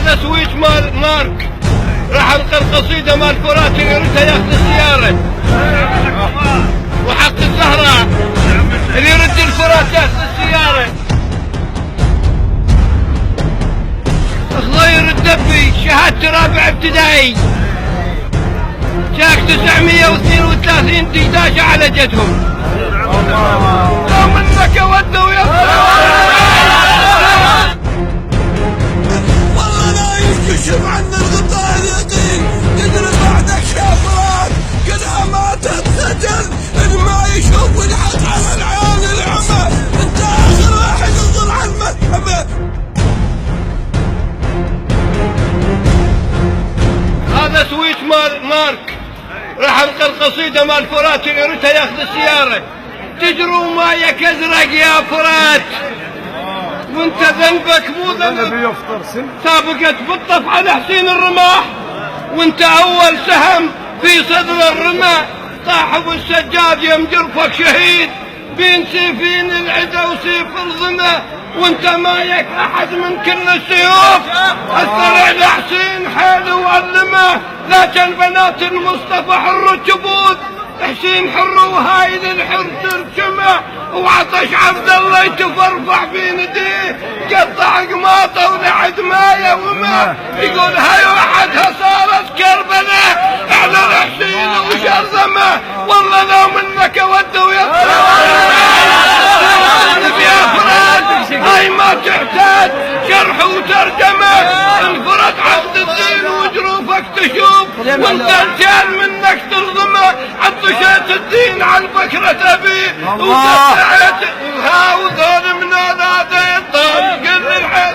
هذا سويت مارك راح القى القصيده مال فرات اللي يردها ياخذ السياره، وحق الزهراء اللي يرد الفرات ياخذ السياره. خضير الدبي شهادة رابع ابتدائي، شاك 932 ديداشة على جدهم. لو منك ودوا يا والله لا ينكشف عنا الغطاء اليقين، تدري بعدك يا فرات كلها ما تتسجل، إن ما يشوف الحق على العيال العمى، انت اخر واحد ينظر على المذهبه. هذا سويت مارك راح القى القصيده مال فرات اللي يردها ياخذ السياره. تجروا مايك ازرق يا فرات، وانت ذنبك مو ذنب. سابقت بالطف على حسين الرماح، وانت اول سهم في صدر الرماح. صاحب السجاد يم جرفك شهيد بين سيفين العدا وسيف الظما، وانت مايك احد من كل السيوف. السرع لحسين حيل وعلمه، لكن بنات المصطفى حر الجبود. حسين حر وهايد الحر ترجمه، وعطش عبد الله يتفرفع بين يديه. قطع قماطه ولعد مايه وما، يقول هاي وحدها صارت كربلاء. اعلن حسين وشرذمه، والله لو منك ودوا يا هاي ما تحتاج شرح وترجمة. انفرد عبد الدين وجروفك تشوف، وانت الجال منك ترضمه. عطشت الدين على البكرة تبي، وتسعت ها وذول من اولاد الطال. قل الحين